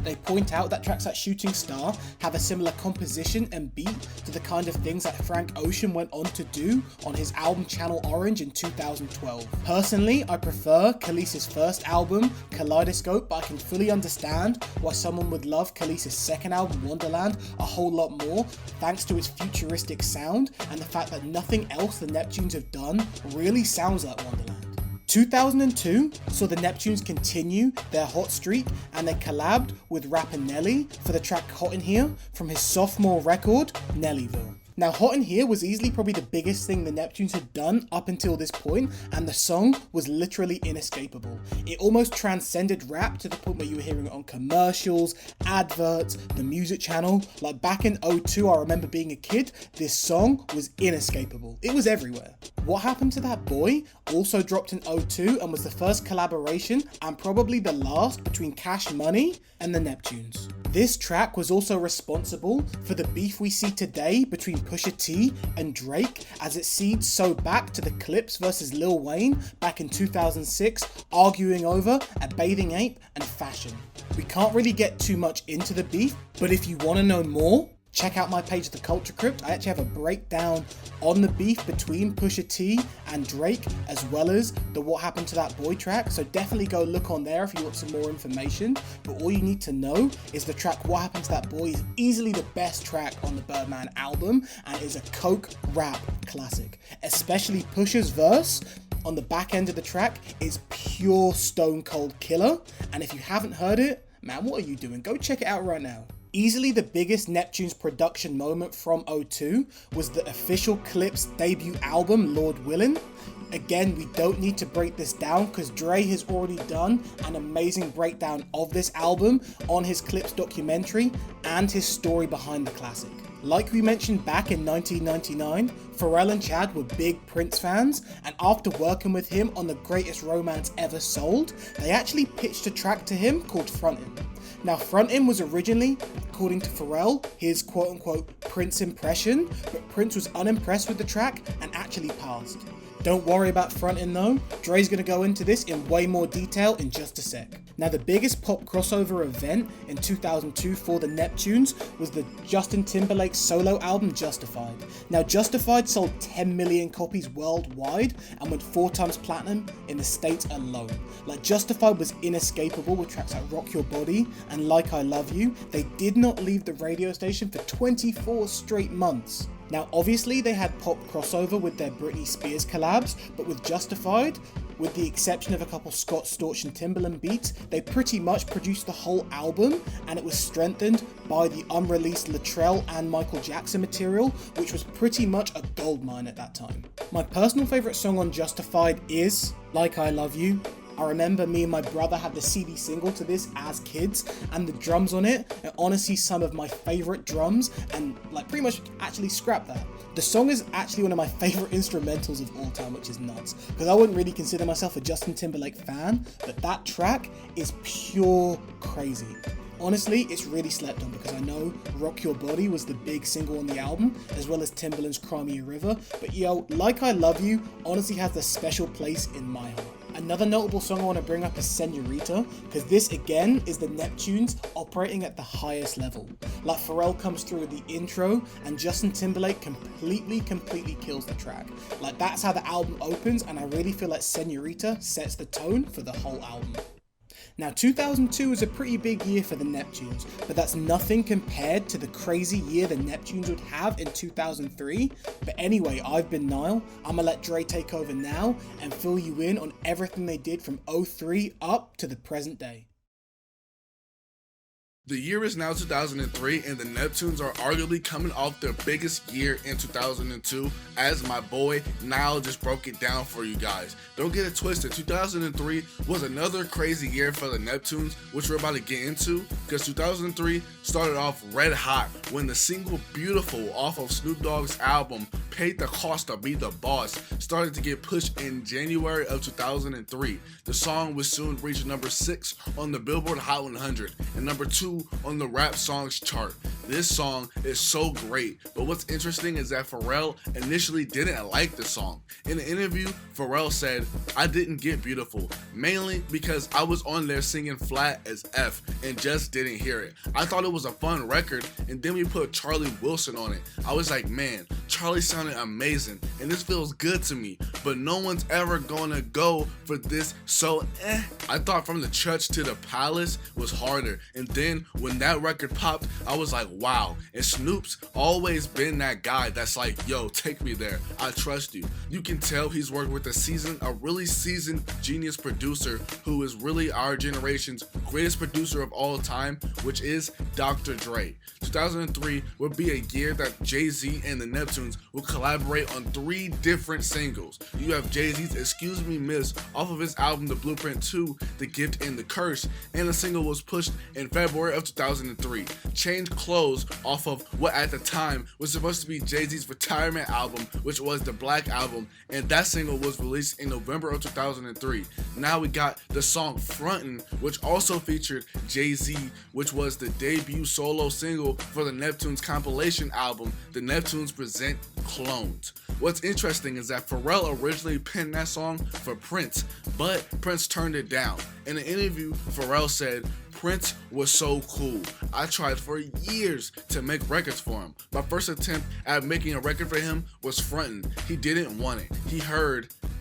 They point out that tracks like Shooting Star have a similar composition and beat to the kind of things that Frank Ocean went on to do on his album Channel Orange in 2012. Personally, I prefer Khalees's first album, Kaleidoscope, but I can fully understand why someone would love Khalees's second album, Wonderland, a whole lot more, thanks to its futuristic sound and the fact that nothing else the Neptunes have done really sounds like Wonderland. 2002 saw the Neptunes continue their hot streak, and they collabed with rapper Nelly for the track Hot in Here from his sophomore record, Nellyville. Now, Hot in Here was easily probably the biggest thing the Neptunes had done up until this point, and the song was literally inescapable. It almost transcended rap to the point where you were hearing it on commercials, adverts, the music channel. Like back in 02, I remember being a kid, this song was inescapable. It was everywhere. What Happened to That Boy also dropped in 02 and was the first collaboration and probably the last between Cash Money and the Neptunes. This track was also responsible for the beef we see today between Pusha T and Drake, as it seeds so back to the Clips versus Lil Wayne back in 2006, arguing over a bathing ape and fashion. We can't really get too much into the beef, but if you want to know more, check out my page, The Culture Crypt. I actually have a breakdown on the beef between Pusha T and Drake, as well as the What Happened to That Boy track. So definitely go look on there if you want some more information. But all you need to know is the track What Happened to That Boy is easily the best track on the Birdman album and is a coke rap classic. Especially Pusha's verse on the back end of the track is pure stone cold killer. And if you haven't heard it, man, what are you doing? Go check it out right now. Easily the biggest Neptunes production moment from 02 was the official Clips debut album, Lord Willin'. Again, we don't need to break this down because Dre has already done an amazing breakdown of this album on his Clips documentary and his story behind the classic. Like we mentioned back in 1999, Pharrell and Chad were big Prince fans, and after working with him on the greatest romance ever sold, they actually pitched a track to him called Frontin'. Now, Frontin' was originally, according to Pharrell, his quote-unquote Prince impression, but Prince was unimpressed with the track and actually passed. Don't worry about Frontin' though, Dre's gonna go into this in way more detail in just a sec. Now, the biggest pop crossover event in 2002 for the Neptunes was the Justin Timberlake solo album Justified. Now, Justified sold 10 million copies worldwide and went 4 times platinum in the States alone. Like, Justified was inescapable with tracks like Rock Your Body and Like I Love You. They did not leave the radio station for 24 straight months. Now, obviously, they had pop crossover with their Britney Spears collabs, but with Justified, with the exception of a couple Scott Storch and Timbaland beats, they pretty much produced the whole album, and it was strengthened by the unreleased Latrell and Michael Jackson material, which was pretty much a goldmine at that time. My personal favourite song on Justified is Like I Love You. I remember me and my brother had the CD single to this as kids, and the drums on it are honestly some of my favourite drums, and like pretty much actually scrap that. The song is actually one of my favourite instrumentals of all time, which is nuts, because I wouldn't really consider myself a Justin Timberlake fan, but that track is pure crazy. Honestly, it's really slept on because I know Rock Your Body was the big single on the album, as well as Timbaland's Cry Me a River, but yo, Like I Love You honestly has a special place in my heart. Another notable song I want to bring up is Senorita, because this again is the Neptunes operating at the highest level. Like, Pharrell comes through with the intro and Justin Timberlake completely kills the track. Like, that's how the album opens, and I really feel like Senorita sets the tone for the whole album. Now, 2002 was a pretty big year for the Neptunes, but that's nothing compared to the crazy year the Neptunes would have in 2003. But anyway, I've been Niall. I'm gonna let Dre take over now and fill you in on everything they did from 03 up to the present day. The year is now 2003, and the Neptunes are arguably coming off their biggest year in 2002, as my boy Niall just broke it down for you guys. Don't get it twisted, 2003 was another crazy year for the Neptunes, which we're about to get into, because 2003 started off red hot when the single Beautiful off of Snoop Dogg's album Paid the Cost to Be the Boss started to get pushed in January of 2003. The song would soon reach number 6 on the Billboard Hot 100 and number 2 on the rap songs chart. This song is so great, but what's interesting is that Pharrell initially didn't like the song. In an interview, Pharrell said, "I didn't get Beautiful, mainly because I was on there singing flat as F and just didn't hear it. I thought it was a fun record, and then we put Charlie Wilson on it. I was like, man, Charlie sounded amazing, and this feels good to me, but no one's ever gonna go for this, so I thought From the Church to the Palace was harder, and then when that record popped, I was like, wow. And Snoop's always been that guy that's like, yo, take me there, I trust you. You can tell he's worked with a really seasoned genius producer who is really our generation's greatest producer of all time, which is Dr. Dre. 2003 would be a year that Jay-Z and the Neptunes will collaborate on 3 different singles. You have Jay-Z's Excuse Me Miss off of his album The Blueprint 2, The Gift and the Curse, and the single was pushed in February of 2003. Change Clothes off of what at the time was supposed to be Jay-Z's retirement album, which was the Black Album, and that single was released in November of 2003. Now we got the song Frontin', which also featured Jay-Z, which was the debut solo single for the Neptunes compilation album, The Neptunes Present Clones. What's interesting is that Pharrell originally penned that song for Prince, but Prince turned it down. In an interview, Pharrell said, "Prince was so cool. I tried for years to make records for him. My first attempt at making a record for him was Frontin'. He didn't want it.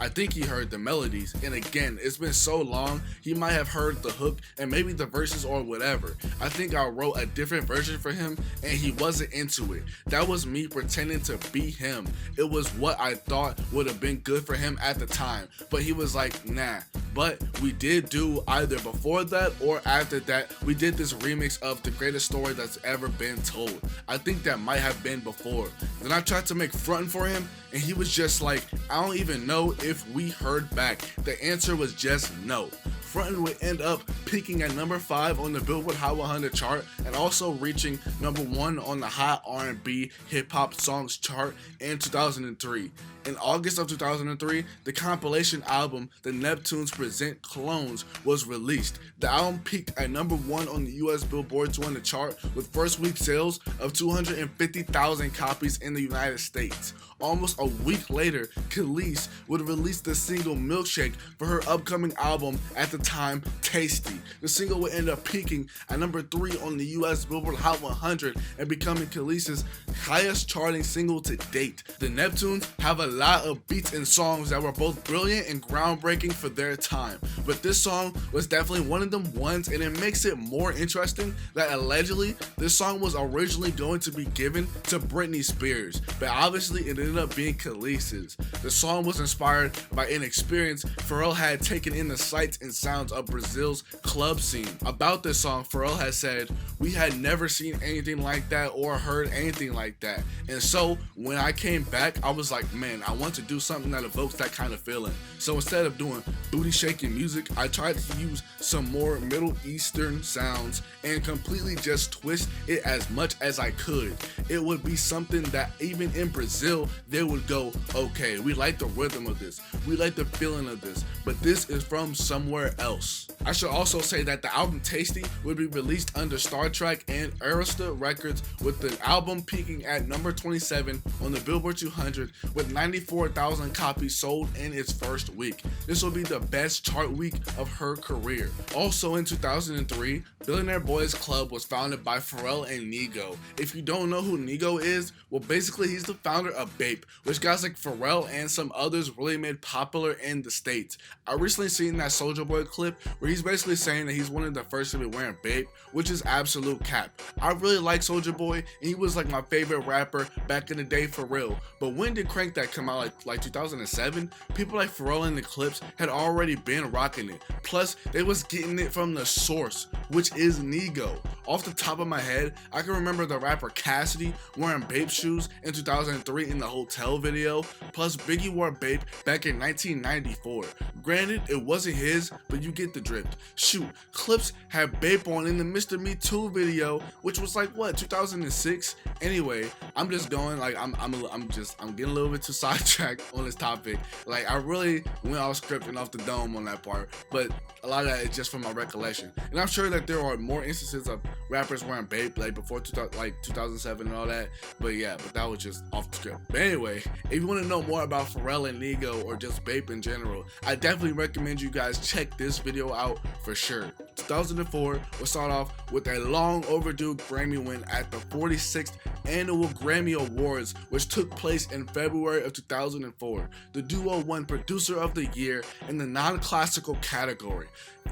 I think he heard the melodies, and again, it's been so long, he might have heard the hook and maybe the verses or whatever. I think I wrote a different version for him and he wasn't into it. That was me pretending to be him. It was what I thought would have been good for him at the time, but he was like, nah." But we did do either before that or after that, we did this remix of The Greatest Story That's Ever Been Told. I think that might have been before. Then I tried to make Frontin' for him, and he was just like, I don't even know if we heard back. The answer was just no. Frontin' would end up peaking at number 5 on the Billboard Hot 100 chart and also reaching number 1 on the Hot R&B Hip Hop Songs chart in 2003. In August of 2003, the compilation album The Neptunes Present Clones was released. The album peaked at number 1 on the US Billboard 200 chart with first week sales of 250,000 copies in the United States. Almost a week later, Khalees would release the single Milkshake for her upcoming album, at the time, Tasty. The single would end up peaking at number 3 on the US Billboard Hot 100 and becoming Khalees' highest charting single to date. The Neptunes have a lot of beats and songs that were both brilliant and groundbreaking for their time, but this song was definitely one of them ones, and it makes it more interesting that allegedly this song was originally going to be given to Britney Spears, but obviously it ended up being Khalees'. The song was inspired by an experience Pharrell had taken in the sights and sounds of Brazil's club scene. About this song, Pharrell has said, "We had never seen anything like that or heard anything like that, and so when I came back, I was like, man, I want to do something that evokes that kind of feeling. So instead of doing booty shaking music, I tried to use some more Middle Eastern sounds and completely just twist it as much as I could. It would be something that even in Brazil, they would go, okay, we like the rhythm of this, we like the feeling of this, but this is from somewhere else." I should also say that the album Tasty would be released under Star Trek and Arista Records, with the album peaking at number 27 on the Billboard 200 with 94,000 copies sold in its first week. This will be the best chart week of her career. Also in 2003, Billionaire Boys Club was founded by Pharrell and Nigo. If you don't know who Nigo is, well, basically he's the founder of Bape, which guys like Pharrell and some others really made popular in the States. I recently seen that Soulja Boy clip where he's basically saying that he's one of the first to be wearing Bape, which is absolute cap. I really like Soulja Boy, and he was like my favorite rapper back in the day for real. But when did Crank That come out? Like 2007? People like Pharrell in the clips had already been rocking it. Plus, they was getting it from the source, which is Nigo. Off the top of my head, I can remember the rapper Cassidy wearing Bape shoes in 2003 in the Hotel video. Plus, Biggie wore Bape back in 1994. Granted, it wasn't his, but you get the drift. Shoot, Clips had Bape on in the Mr. Me Too video, which was like what, 2006? Anyway, I'm just going like I'm getting a little bit too sidetracked on this topic. Like I really went off script and off the dome on that part, but a lot of that is just from my recollection. And I'm sure that there are more instances of rappers wearing Bape like before 2007 and all that. But yeah, but that was just off the script. But anyway, if you want to know more about Pharrell and Nigo or just Bape in general, I definitely recommend you guys check this video out for sure. 2004 will start off with a long overdue Grammy win at the 46th annual Grammy Awards, which took place in February of 2004. The duo won Producer of the Year in the non-classical category.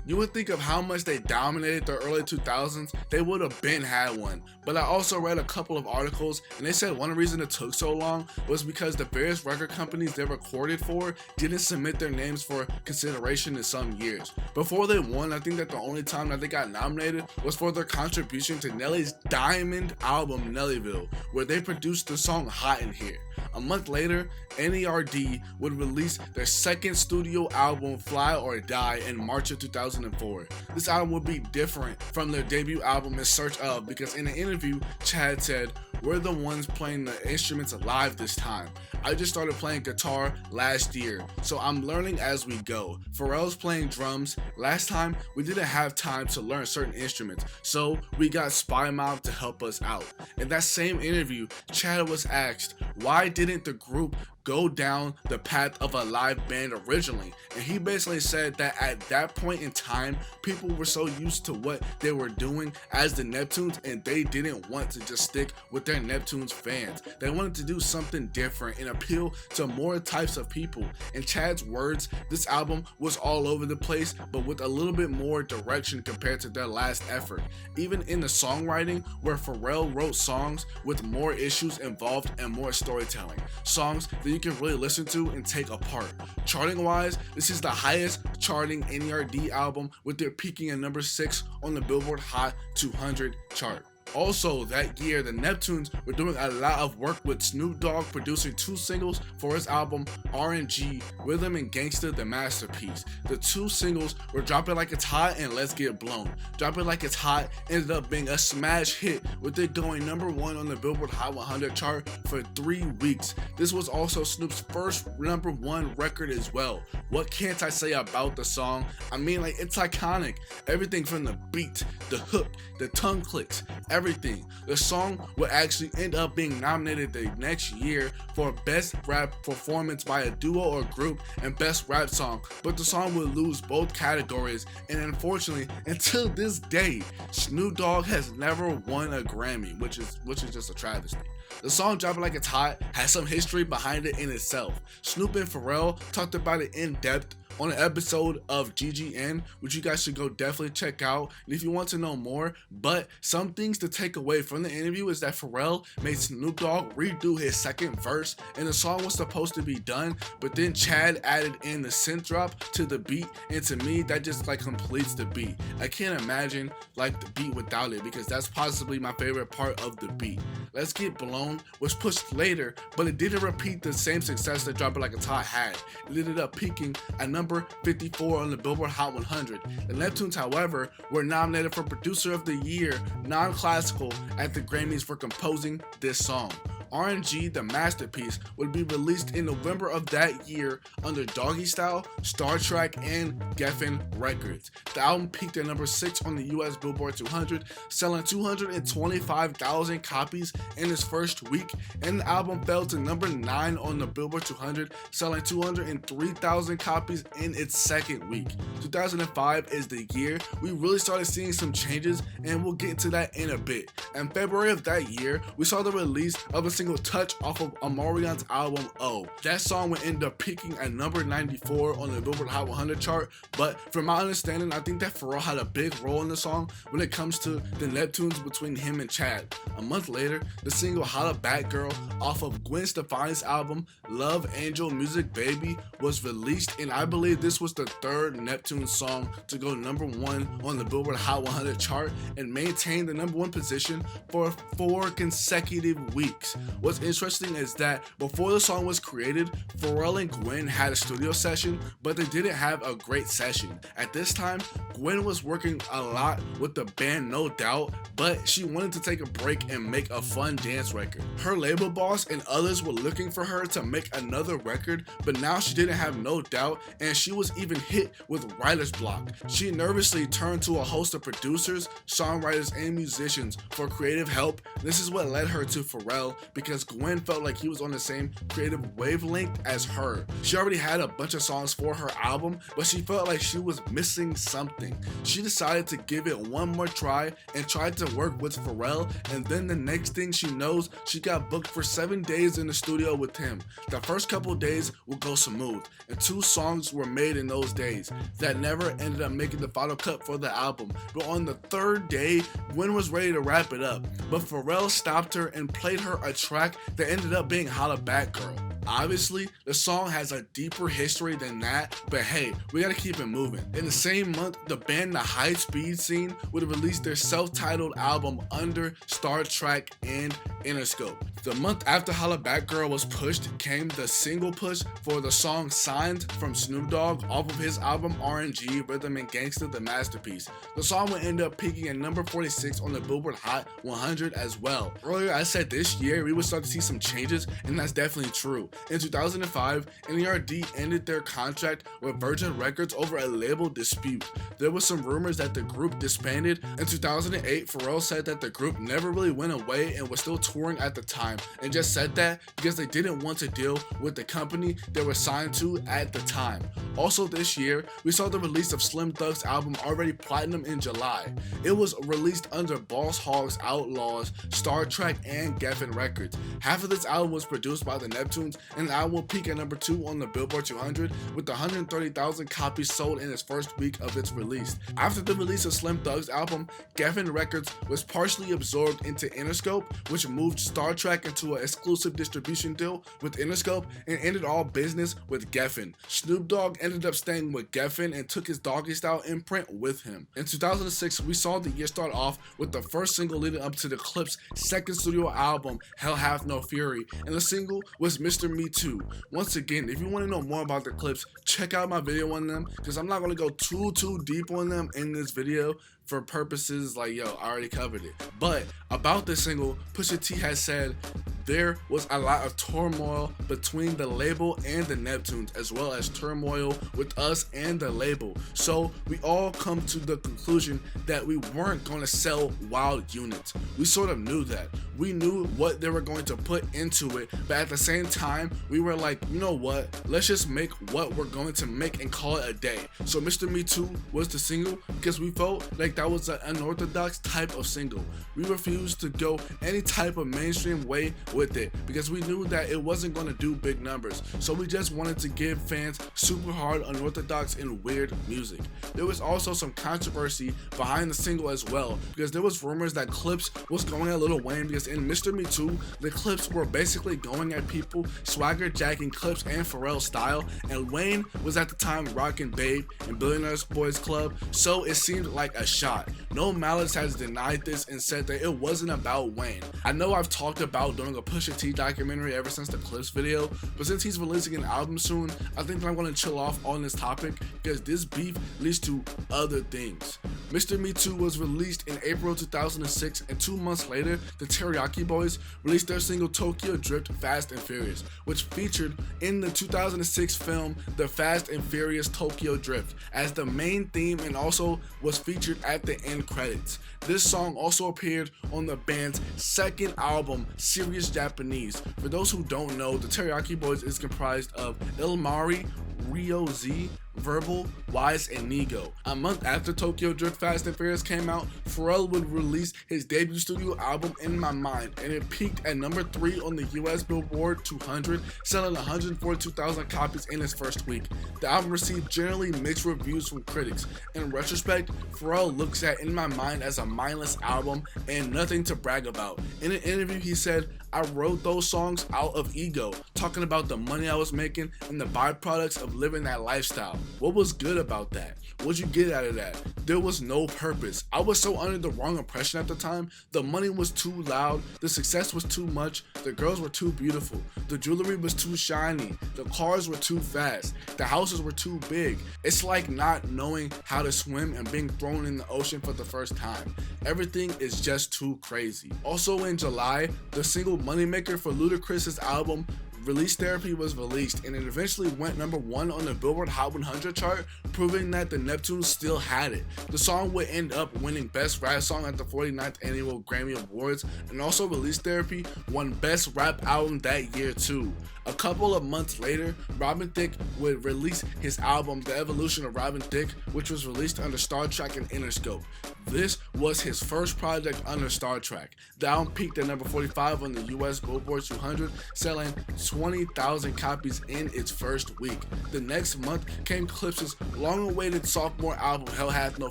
You would think of how much they dominated the early 2000s, they would have been had one. But I also read a couple of articles, and they said one reason it took so long was because the various record companies they recorded for didn't submit their names for consideration in some years. Before they won, I think that the only time that they got nominated was for their contribution to Nelly's diamond album Nellyville, where they produced the song Hot in Here. A month later, n.e.r.d. would release their second studio album Fly or Die in March of 2004. This album would be different from their debut album In Search Of, because in an interview, Chad said, "We're the ones playing the instruments live this time. I just started playing guitar last year, so I'm learning as we go. Pharrell's playing drums. Last time, we didn't have time to learn certain instruments, so we got Spy Mob to help us out." In that same interview, Chad was asked, why didn't the group go down the path of a live band originally, and he basically said that at that point in time, people were so used to what they were doing as the Neptunes, and they didn't want to just stick with their Neptunes fans. They wanted to do something different and appeal to more types of people. In Chad's words, this album was all over the place, but with a little bit more direction compared to their last effort. Even in the songwriting, where Pharrell wrote songs with more issues involved and more storytelling, songs that you can really listen to and take apart. Charting wise, this is the highest charting n.e.r.d. album, with their peaking at number 6 on the Billboard Hot 200 chart. Also that year, the Neptunes were doing a lot of work with Snoop Dogg, producing 2 singles for his album R&G, Rhythm and Gangsta The Masterpiece. The 2 singles were Drop It Like It's Hot and Let's Get Blown. Drop It Like It's Hot ended up being a smash hit, with it going number 1 on the Billboard Hot 100 chart for 3 weeks. This was also Snoop's first number 1 record as well. What can't I say about the song? I mean, like, it's iconic. Everything from the beat, the hook, the tongue clicks, everything. The song would actually end up being nominated the next year for Best Rap Performance by a Duo or Group and Best Rap Song, but the song would lose both categories, and unfortunately, until this day, Snoop Dogg has never won a Grammy, which is just a travesty. The song Drop It Like It's Hot has some history behind it in itself. Snoop and Pharrell talked about it in depth on an episode of GGN, which you guys should go definitely check out and if you want to know more. But some things to take away from the interview is that Pharrell made Snoop Dogg redo his second verse, and the song was supposed to be done, but then Chad added in the synth drop to the beat, and to me that just like completes the beat. I can't imagine like the beat without it, because that's possibly my favorite part of the beat. Let's Get Blown was pushed later, but it didn't repeat the same success that Drop It Like It's Hot had. It ended up peaking at number 54 on the Billboard Hot 100. The Neptunes, however, were nominated for Producer of the Year, non-classical, at the Grammys for composing this song. R&G, The Masterpiece, would be released in November of that year under Doggy Style, Star Trek, and Geffen Records. The album peaked at number 6 on the US Billboard 200, selling 225,000 copies in its first week, and the album fell to number 9 on the Billboard 200, selling 203,000 copies in its second week. 2005 is the year we really started seeing some changes, and we'll get into that in a bit. In February of that year, we saw the release of a single Touch off of Omarion's album O. That song would end up peaking at number 94 on the Billboard Hot 100 chart, but from my understanding, I think that Pharrell had a big role in the song when it comes to the Neptunes between him and Chad. A month later, the single Holla Back Girl off of Gwen Stefani's album Love Angel Music Baby was released, and I believe this was the 3rd Neptunes song to go number 1 on the Billboard Hot 100 chart and maintain the number 1 position for 4 consecutive weeks. What's interesting is that before the song was created, Pharrell and Gwen had a studio session, but they didn't have a great session. At this time, Gwen was working a lot with the band No Doubt, but she wanted to take a break and make a fun dance record. Her label boss and others were looking for her to make another record, but now she didn't have No Doubt, and she was even hit with writer's block. She nervously turned to a host of producers, songwriters, and musicians for creative help. This is what led her to Pharrell, because Gwen felt like he was on the same creative wavelength as her. She already had a bunch of songs for her album, but she felt like she was missing something. She decided to give it one more try and tried to work with Pharrell, and then the next thing she knows, she got booked for 7 days in the studio with him. The first couple days would go smooth, and 2 songs were made in those days that never ended up making the final cut for the album. But on the 3rd day, Gwen was ready to wrap it up, but Pharrell stopped her and played her a track that ended up being Holla Back Girl. Obviously, the song has a deeper history than that, but hey, we gotta keep it moving. In the same month, the band The High Speed Scene would release their self-titled album under Star Trek and Interscope. The month after Holla Back Girl was pushed came the single push for the song Signed from Snoop Dogg off of his album R&G Rhythm and Gangsta The Masterpiece. The song would end up peaking at number 46 on the Billboard Hot 100 as well. Earlier I said this year we would start to see some changes, and that's definitely true. In 2005, n.e.r.d. ended their contract with Virgin Records over a label dispute. There was some rumors that the group disbanded. In 2008, Pharrell said that the group never really went away and was still touring at the time, and just said that because they didn't want to deal with the company they were signed to at the time. Also this year, we saw the release of Slim Thug's album Already Platinum in July. It was released under Boss Hogg's Outlaws, Star Trek, and Geffen Records. Half of this album was produced by the Neptunes, and the album will peak at number 2 on the Billboard 200 with 130,000 copies sold in its first week of its release. After the release of Slim Thug's album, Geffen Records was partially absorbed into Interscope, which moved Star Trek into an exclusive distribution deal with Interscope and ended all business with Geffen. Snoop Dogg ended up staying with Geffen and took his Doggy Style imprint with him. In 2006, we saw the year start off with the first single leading up to the Clip's second studio album, Hell Hath No Fury, and the single was Mr. Me Too. Once again, if you want to know more about the Clips, check out my video on them, because I'm not going to go too deep on them in this video for purposes like, yo, I already covered it. But about this single, Pusha T has said there was a lot of turmoil between the label and the Neptunes, as well as turmoil with us and the label. So we all come to the conclusion that we weren't going to sell wild units. We sort of knew that. We knew what they were going to put into it, but at the same time, we were like, you know what? Let's just make what we're going to make and call it a day. So Mr. Me Too was the single because we felt like that was an unorthodox type of single. We refused to go any type of mainstream way with it because we knew that it wasn't going to do big numbers. So we just wanted to give fans super hard, unorthodox, and weird music. There was also some controversy behind the single as well, because there was rumors that Clips was going at Lil Wayne, because in Mr. Me Too, the Clips were basically going at people, swagger jacking Clips and Pharrell style, and Wayne was at the time rocking Babe and Billionaires Boys Club, so it seemed like a shot. No Malice has denied this and said that it wasn't about Wayne. I know I've talked about doing a Pusha T documentary ever since the Clips video, but since he's releasing an album soon, I think I'm going to chill off on this topic because this beef leads to other things. Mr. Me Too was released in April 2006, and 2 months later, the Teriyaki Boys released their single Tokyo Drift Fast and Furious, which featured in the 2006 film The Fast and Furious Tokyo Drift as the main theme and also was featured at the end credits. This song also appeared on the band's second album, Serious Japanese. For those who don't know, the Teriyaki Boys is comprised of Ilmari, Rio Z, Verbal, Wise, and Nego. A month after Tokyo Drift Fast and Furious came out, Pharrell would release his debut studio album In My Mind, and it peaked at number 3 on the US Billboard 200, selling 142,000 copies in its first week. The album received generally mixed reviews from critics. In retrospect, Pharrell looks at In My Mind as a mindless album and nothing to brag about. In an interview, he said, "I wrote those songs out of ego, talking about the money I was making and the byproducts of living that lifestyle. What was good about that? What'd you get out of that? There was no purpose. I was so under the wrong impression at the time. The money was too loud, the success was too much, the girls were too beautiful, the jewelry was too shiny, the cars were too fast, the houses were too big. It's like not knowing how to swim and being thrown in the ocean for the first time. Everything is just too crazy." Also in July, the single Moneymaker for Ludacris's album Release Therapy was released, and it eventually went #1 on the Billboard Hot 100 chart, proving that the Neptunes still had it. The song would end up winning Best Rap Song at the 49th Annual Grammy Awards, and also Release Therapy won Best Rap Album that year too. A couple of months later, Robin Thicke would release his album The Evolution of Robin Thicke, which was released under StarTrak and Interscope. This was his first project under StarTrak. The album peaked at number 45 on the US Billboard 200, selling 20,000 copies in its first week. The next month came Clips's long-awaited sophomore album Hell Hath No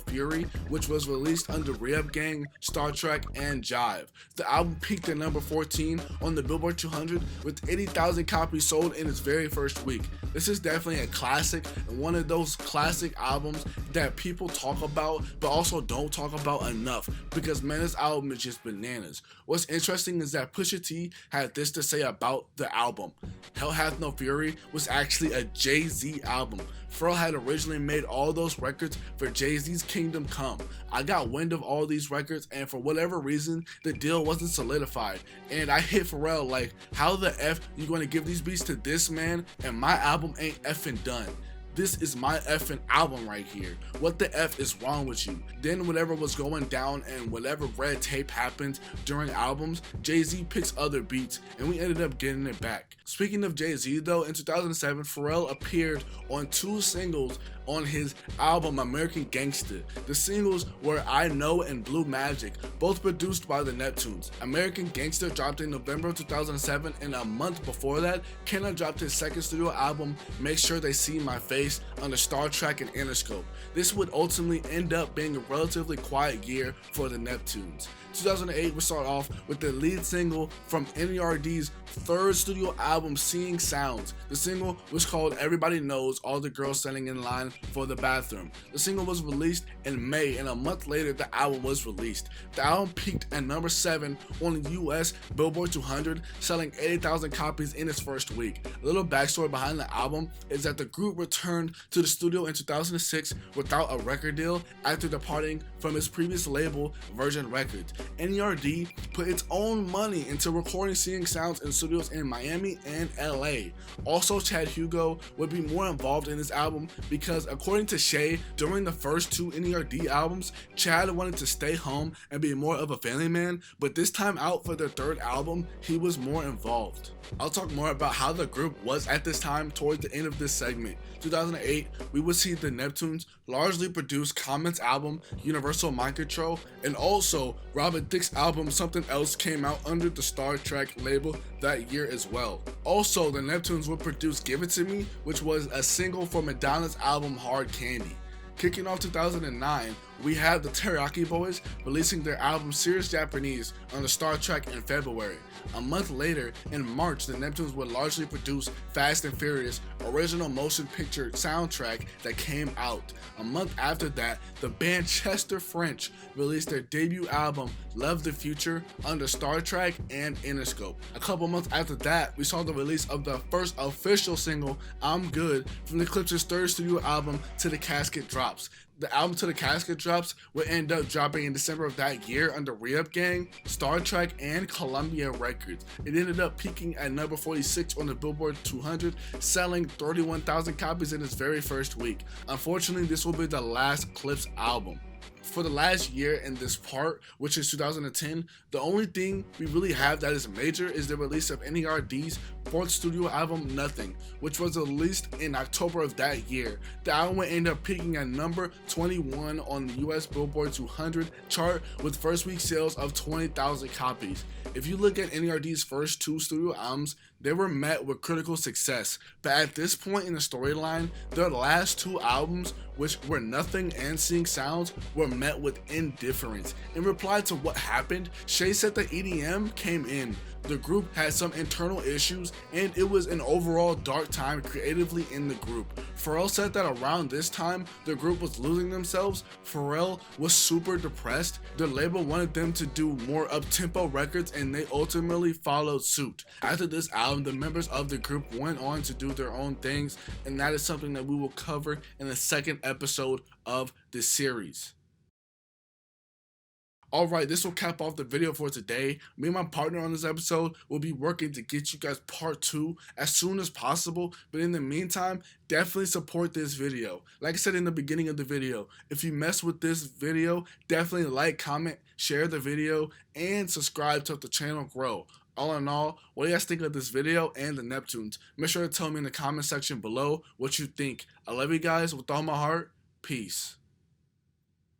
Fury, which was released under Rehab Gang, StarTrak, and Jive. The album peaked at number 14 on the Billboard 200 with 80,000 copies sold in its very first week. This is definitely a classic, and one of those classic albums that people talk about but also don't talk about enough, because man, this album is just bananas. What's interesting is that Pusha T had this to say about the album. Hell Hath No Fury was actually a Jay-Z album. Pharrell had originally made all those records for Jay-Z's Kingdom Come. I got wind of all these records, and for whatever reason, the deal wasn't solidified. And I hit Pharrell like, how the F you gonna give these beats to this man and my album ain't effing done? This is my effing album right here. What the F is wrong with you? Then whatever was going down and whatever red tape happened during albums, Jay-Z picks other beats and we ended up getting it back. Speaking of Jay-Z though, in 2007, Pharrell appeared on 2 singles on his album American Gangster. The singles were I Know and Blue Magic, both produced by the Neptunes. American Gangster dropped in November 2007, and a month before that, Kaman dropped his second studio album, Make Sure They See My Face, under StarTrak and Interscope. This would ultimately end up being a relatively quiet year for the Neptunes. 2008 would start off with the lead single from N.e.r.d's third studio album, Seeing Sounds. The single was called Everybody Knows, All the Girls Standing in Line for the Bathroom. The single was released in May, and a month later the album was released. The album peaked at number 7 on the US Billboard 200, selling 80,000 copies in its first week. A little backstory behind the album is that the group returned to the studio in 2006 without a record deal after departing from its previous label, Virgin Records. N.e.r.d. put its own money into recording Seeing Sounds in studios in Miami and LA. Also, Chad Hugo would be more involved in this album because, according to Shay, during the first 2 N.e.r.d. albums, Chad wanted to stay home and be more of a family man, but this time out for their third album, he was more involved. I'll talk more about how the group was at this time towards the end of this segment. 2008, we would see the Neptunes largely produce Kaman's album Universal Mind Control, and also Robin Thicke's album Something Else came out under the StarTrak label that year as well. Also, the Neptunes would produce Give It To Me, which was a single for Madonna's album Hard Candy. Kicking off 2009, we had the Teriyaki Boys releasing their album Serious Japanese on the StarTrak in February. A month later, in March, the Neptunes would largely produce Fast and Furious original motion picture soundtrack that came out. A month after that, the band Chester French released their debut album Love the Future under StarTrak and Interscope. A couple months after that, we saw the release of the first official single, I'm Good, from the Clips's third studio album To The Casket Drops. The album To The Casket Drops would end up dropping in December of that year under Rehab Gang, StarTrak, and Columbia Records. It ended up peaking at number 46 on the Billboard 200, selling 31,000 copies in its very first week. Unfortunately, this will be the last Clips album. For the last year in this part, which is 2010, the only thing we really have that is major is the release of N.e.r.d's fourth studio album, Nothing, which was released in October of that year. The album would end up peaking at number 21 on the US Billboard 200 chart with first week sales of 20,000 copies. If you look at N.e.r.d's first 2 studio albums, they were met with critical success, but at this point in the storyline, their last 2 albums, which were Nothing and Seeing Sounds, were met with indifference. In reply to what happened, Shay said that EDM came in. The group had some internal issues, and it was an overall dark time creatively in the group. Pharrell said that around this time, the group was losing themselves. Pharrell was super depressed. The label wanted them to do more up-tempo records, and they ultimately followed suit. After this album, the members of the group went on to do their own things, and that is something that we will cover in the second episode of this series. Alright, this will cap off the video for today. Me and my partner on this episode will be working to get you guys part 2 as soon as possible. But in the meantime, definitely support this video. Like I said in the beginning of the video, if you mess with this video, definitely like, comment, share the video, and subscribe to help the channel grow. All in all, what do you guys think of this video and the Neptunes? Make sure to tell me in the comment section below what you think. I love you guys with all my heart. Peace.